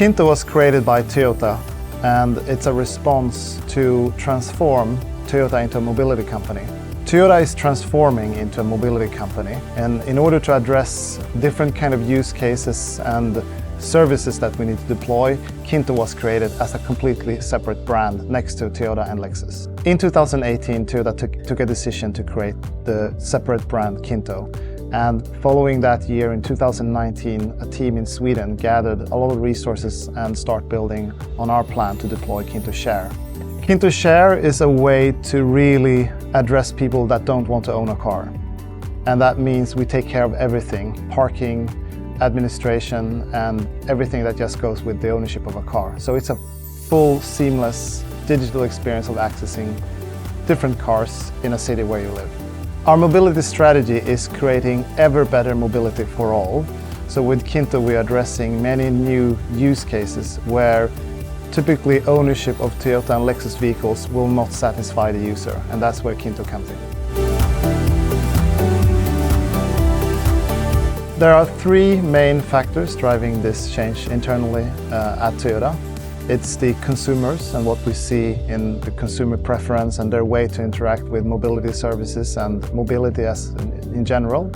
KINTO was created by Toyota, and it's a response to transform Toyota into a mobility company. Toyota is transforming into a mobility company, and in order to address different kind of use cases and services that we need to deploy, KINTO was created as a completely separate brand next to Toyota and Lexus. In 2018, Toyota took a decision to create the separate brand KINTO. And following that year, in 2019, a team in Sweden gathered a lot of resources and start building on our plan to deploy KINTO Share. KINTO Share is a way to really address people that don't want to own a car. And that means we take care of everything, parking, administration, and everything that just goes with the ownership of a car. So it's a full, seamless digital experience of accessing different cars in a city where you live. Our mobility strategy is creating ever better mobility for all. So with KINTO, we are addressing many new use cases where typically ownership of Toyota and Lexus vehicles will not satisfy the user, and that's where KINTO comes in. There are three main factors driving this change internally at Toyota. It's the consumers and what we see in the consumer preference and their way to interact with mobility services and mobility as in general.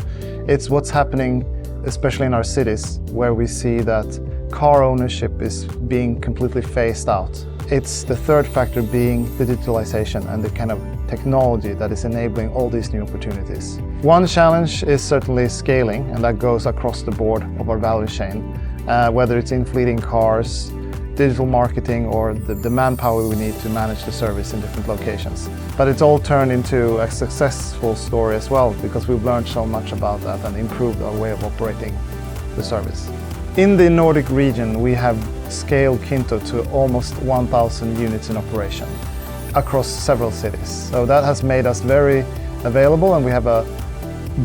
It's what's happening, especially in our cities, where we see that car ownership is being completely phased out. It's the third factor being the digitalization and the kind of technology that is enabling all these new opportunities. One challenge is certainly scaling, and that goes across the board of our value chain, whether it's in fleeting cars, digital marketing, or the manpower we need to manage the service in different locations. But it's all turned into a successful story as well, because we've learned so much about that and improved our way of operating the service. In the Nordic region, we have scaled KINTO to almost 1,000 units in operation across several cities. So that has made us very available, and we have a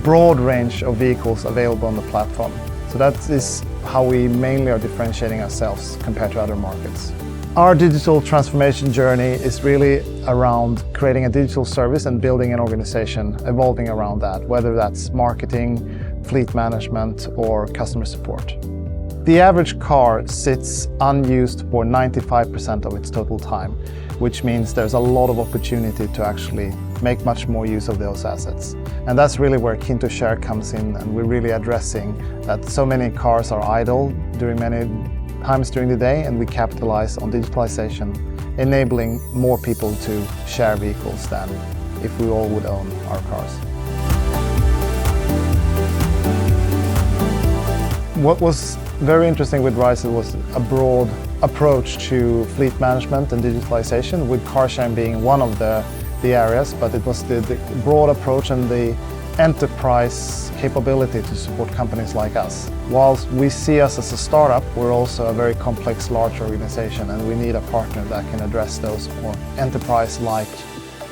broad range of vehicles available on the platform. So that is how we mainly are differentiating ourselves compared to other markets. Our digital transformation journey is really around creating a digital service and building an organization evolving around that, whether that's marketing, fleet management, or customer support. The average car sits unused for 95% of its total time, which means there's a lot of opportunity to actually make much more use of those assets. And that's really where KINTO Share comes in, and we're really addressing that so many cars are idle during many times during the day, and we capitalize on digitalization, enabling more people to share vehicles than if we all would own our cars. What was very interesting with Ridecell was a broad approach to fleet management and digitalization, with car sharing being one of the areas, but it was the broad approach and the enterprise capability to support companies like us. Whilst we see us as a startup, we're also a very complex, large organization, and we need a partner that can address those more enterprise-like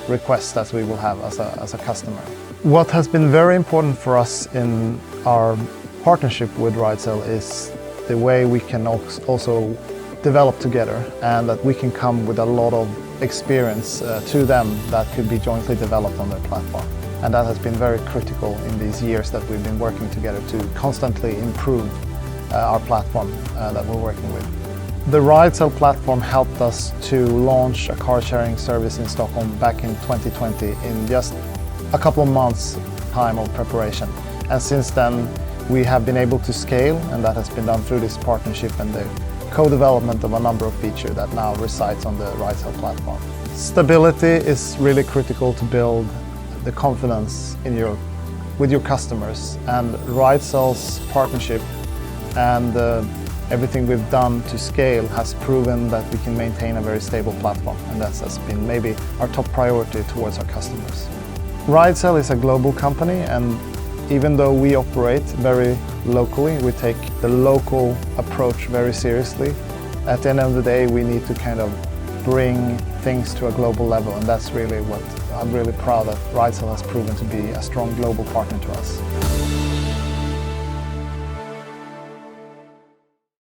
requests that we will have as a customer. What has been very important for us in our partnership with Ridecell is the way we can also develop together, and that we can come with a lot of experience to them that could be jointly developed on their platform. And that has been very critical in these years that we've been working together to constantly improve our platform that we're working with. The Ridecell platform helped us to launch a car sharing service in Stockholm back in 2020 in just a couple of months' time of preparation. And since then, we have been able to scale, and that has been done through this partnership and the co-development of a number of features that now resides on the Ridecell platform. Stability is really critical to build the confidence with your customers, and Ridecell's partnership and everything we've done to scale has proven that we can maintain a very stable platform, and that has been maybe our top priority towards our customers. Ridecell is a global company, and even though we operate very locally, we take the local approach very seriously. At the end of the day, we need to kind of bring things to a global level, and that's really what I'm really proud that Ridecell has proven to be a strong global partner to us.